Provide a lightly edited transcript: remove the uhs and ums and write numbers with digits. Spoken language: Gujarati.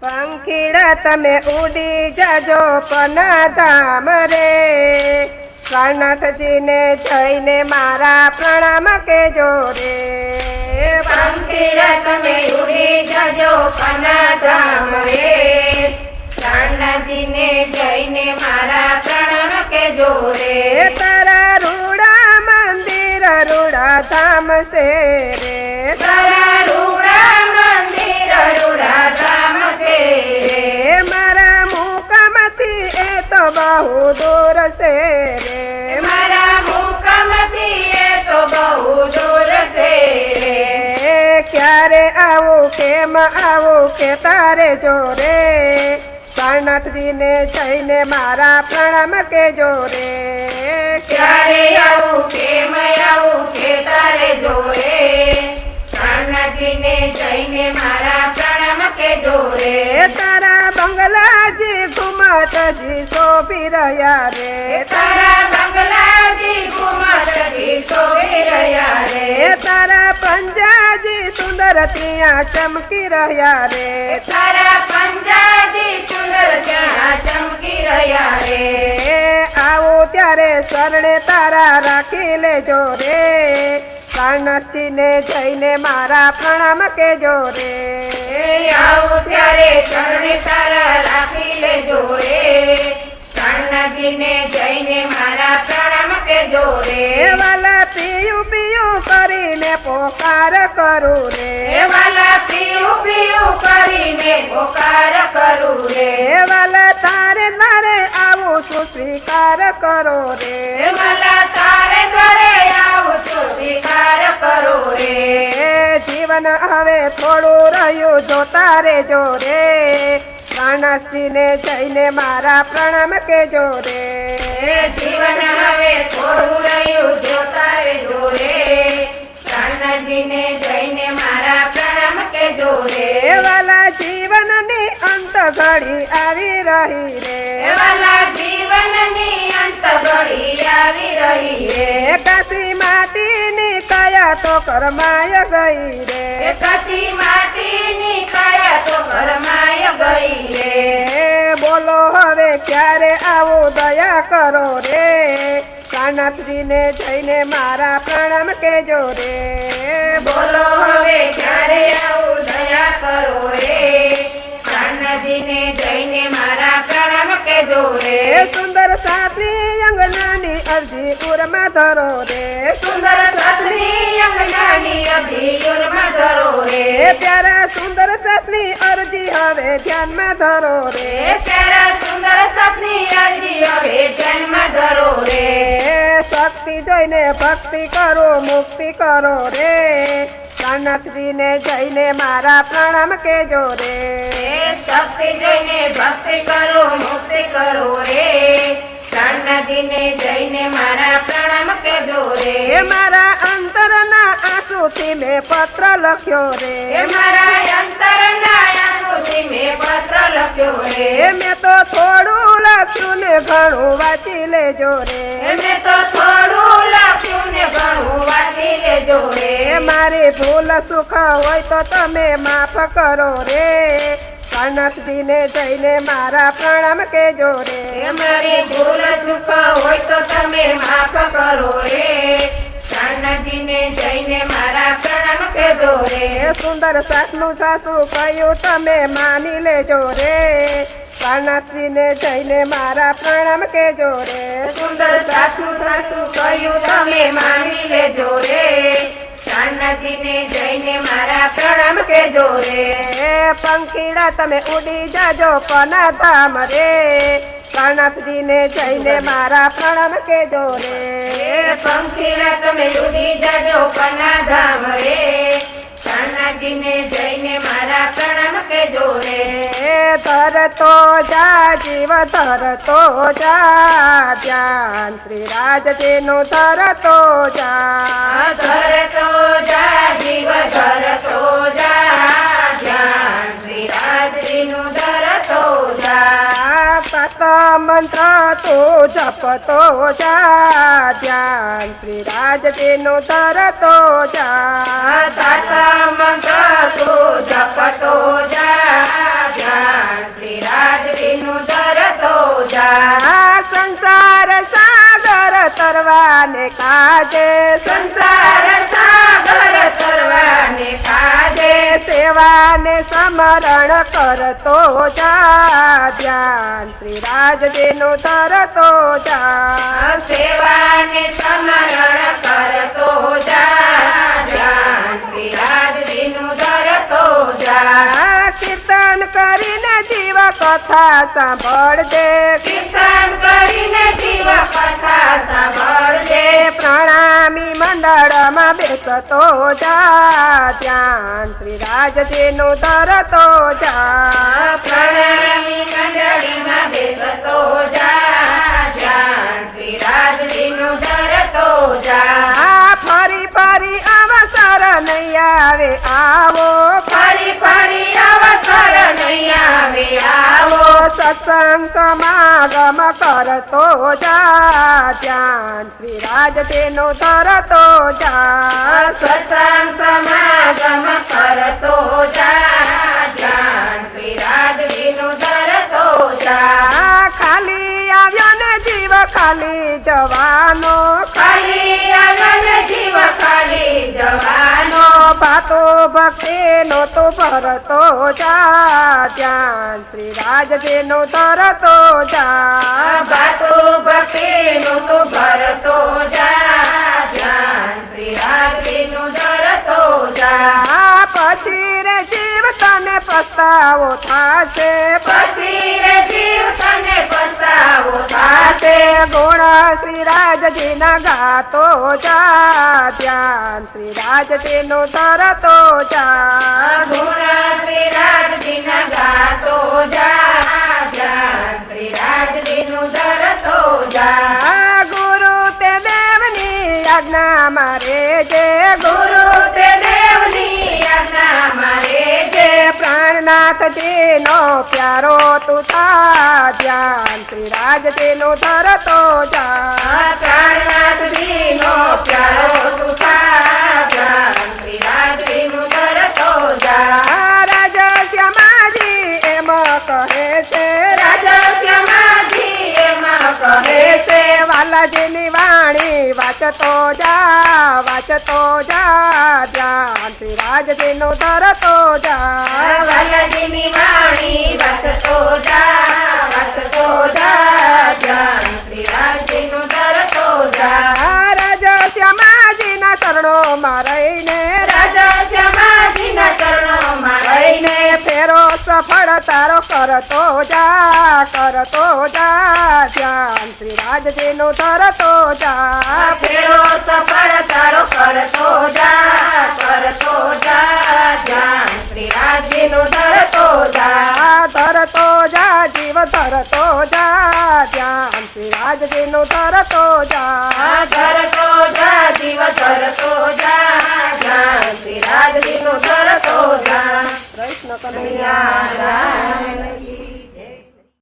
પંખીડા તમે ઉડી જાજો પનાધામ રે, કાળનાથજીને જઈને મારા પ્રણામ કેજો રે. પંખીડા તમે ઉડી જાજો પનાધામ રે, કાળનાથજીને જઈને મારા પ્રણામ કેજો રે. તારા રૂડા મંદિર રૂડા ધામ છે રે, તારા રૂડા મંદિર રૂડા ધામ છે રે. મારા મુકામથી એ તો બહુ દૂર છે રે, મારા મુકામથી એ તો બહુ દૂર છે રે. ક્યારે આવું કેમ આવું કે તારે જોરે, કાળનાથજીને જઈને મારા પ્રણામ કેજો રે. ક્યારે આવું કેમ આવું કે તારે જોરે, કાળનાથજીને જઈને મારા પ્રણામ કેજો રે. તારા બંગલાજી ઘુમટજી શોભી રહ્યા રે, તારા બંગલાજી ઘુમટજી શોભી રહ્યા રે. તારા પંજાજી સુંદર ત્યાં ચમકી રહ્યા રે, તારા પંજાજી સુંદર ત્યાં ચમકી રહ્યા રે. આવું ત્યારે શરણે તારા રાખી લેજો રે, કાળનાથજીને જઈને મારા પ્રણામ કેજો રે. આવું ત્યારે ચરણે તારા રાખી લેજો રે, કાળનાથજીને જઈને મારા પ્રણામ કેજો રે. વાલા પિયું પિયું કરીને પોકાર કરું રે, વાલા પીયું પીયું કરીને પોકાર કરું રે. વાલા તારે તારે આવું છું સ્વીકાર કરો રે. વાલા તારે ઘરે આવું છું સ્વીકાર કરો રે. જીવન હવે થોડું રહ્યું જોતા રેજો રે, કાળનાથજીને જઈને મારા પ્રણામ કેજો રે. જીવન હવે થોડું રહ્યું જોતા રહેજો રે, કાળનાથજીને જઈને મારા પ્રણામ કેજો રે. વાલા જીવનની અંત ઘડી આવી રહી રે, વાલા જીવનની અંત ઘડી આવી રહી રે. કાશી માટીની કયા તો કરમાય ગઈ રે, કચી માટીની કાયા તો ઘરમાય ગઈ રે. બોલો હવે ક્યારે આવું દયા કરો રે, કાળનાથજીને જઈને મારા પ્રણામ કેજો રે. બોલો હવે ક્યારે આવું દયા કરો રે, કાળનાથજીને જઈને મારા પ્રણામ કેજો રે. સુંદર સાથી અંગનાની અરજી ઉરમાં ધરો રે, સુંદર સાસની અંગનાની અભિયુરમાં ધરો રે. પ્યારા સુંદર સાસની અરજી હવે ધ્યાનમાં ધરો રે. પ્યારા સુંદર સાસની અરજી હવે ધ્યાનમાં ધરો રે. શક્તિ જોઈને ભક્તિ કરો મુક્તિ કરો રે, કાળનાથજીને જઈને મારા પ્રણામ કેજો રે. શક્તિ જોઈને ભક્તિ કરો મુક્તિ કરો રે, કાળનાથજીને જઈને મારા પ્રણામ કેજો રે. મારા અંતરના આંસુથી મેં પત્ર લખ્યો રે, મારા અંતરના આંસુથી મેં પત્ર લખ્યો રે. મેં તો થોડું લખ્યું ને ઘણું વાંચી લેજો રે. મેં તો થોડું લખ્યું ને ઘણું વાંચી લેજો રે. મારી ભૂલ સુખ હોય તો તમે માફ કરો રે, કાળનાથજીને જઈને મારા પ્રણામ કેજો રે. મારી ભૂલ ચૂક હોય તો તમે માફ કરો રે, કાળનાથજીને જઈને મારા પ્રણામ કેજો રે. સુંદર સાસનું સાસુ કહ્યું તમે માની લેજો રે, કાળનાથજીને જઈને મારા પ્રણામ કેજો રે. સુંદર સાસુ સાસુ કહ્યું તમે માની લેજો રે, કાળનાથજીને જઈને મારા પ્રણામ કેજો રે. પંખીડા તમે ઉડી જાજો પનાધામ રે, કાળનાથજીને જઈને મારા પ્રણામ કેજો રે. પંખીડા તમે ઉડી જાજો પનાધામ રે, કાળનાથજીને જઈને મારા પ્રણામ કેજો રે. ધરતો જા જીવ ધરતો જા, ધ્યાન શ્રી રાજજીનું ધરતો જા. ધરતો જા જીવ ધરતો જા, ધ્યાન શ્રી રાજજીનું ધરતો જા. સત મંત્ર તું જપતો જા, ધ્યાન શ્રી રાજજીનું ધરતો જા. સાત મંત્ર તું જપતો જા, ધ્યાન તરવાને કાજે સંસાર સાગર તરવાને કાજે સેવાને સમરણ કરતો જા ધ્યાન શ્રી રાજજીનું ધરતો જા સેવાને સમરણ કરતો જા ધ્યાન શ્રી રાજજીનું ધરતો જા કીર્તન કરીને જીવ કથા સાંભળજે કીર્તન કરીને જીવ કથા સાંભળજે પ્રણામી મંડળમાં બેસતો જા ધ્યાન શ્રી રાજજીનું ધરતો જા પ્રણામી મંડળીમાં બેસતો જા ધ્યાન શ્રી રાજજીનું ધરતો જા ફરી ફરી અવસર નહીં આવે આવો ફરી ફરી અવસર નહીં આવે આવો સત્સંગ સમાગમ કરતો જા ધ્યાન શ્રી રાજજીનું ધરતો જા સત્સંગ સમાગમ કરતો જા ધ્યાન શ્રી રાજજીનું ધરતો જા ખાલી આવ્યો ને જીવ ખાલી જવાનો ખાલી આગળ જીવ ખાલી જવાનો પાતો ભક્તિનો તો ભરતો જા ધ્યાન શ્રી રાજજીનું ધરતો જા બાતો ભક્તિનું તો ભરતો જા ધ્યાન શ્રી રાજજીનું ધરતો જા પછી રે જીવ તને પસ્તાવો થાશે પછી રે જીવ તને પસ્તાવો થાશે ગુણ શ્રી રાજજીના ગાતો જા ધ્યાન શ્રી રાજજીનું ધરતો જા ગુણ શ્રી રાજજીના ગાતો જા ધ્યાન શ્રી રાજજીનું ધરતો જા ગુરુ તે દેવની આજ્ઞા મારે જે ગુરુ તે દેવની આજ્ઞા મારે છે પ્રાણનાથજીનો પ્યારો તું થા ધ્યાન શ્રી રાજજીનું ધરતો જા પ્રાણનાથજીનો પ્યારો તું થા ધ્યાન શ્રી રાજજીનું ધરતો જા રાજશ્યામાજી એમ કહે છે રાજશ્યામાજી એમાં કહે છે વાલાજીની વાણી વાંચતો જા ધ્યાન શ્રી રાજજીનું ધરતો જા વાલાજીની વાણી વાંચતો જા ધ્યાન શ્રી રાજજીનું ધરતો જા રાજશ્યામાજીના ચરણોમાં રહીને રાજશ્યામાજીના ચરણોમાં રહીને ફેરો સફળ તારો કરતો જા ધ્યાન શ્રી રાજજીનું ધરતો જા ફેરો સફળ તારો કરતો જા ધ્યાન શ્રી રાજજીનું ધરતો જા જીવ ધરતો જા ધ્યાન શ્રી રાજજીનું ધરતો જા ધરતો જા જીવ ધરતો જા ધ્યાન શ્રી રાજજીનું ધરતો જા કૃષ્ણ કનૈયા રામ કી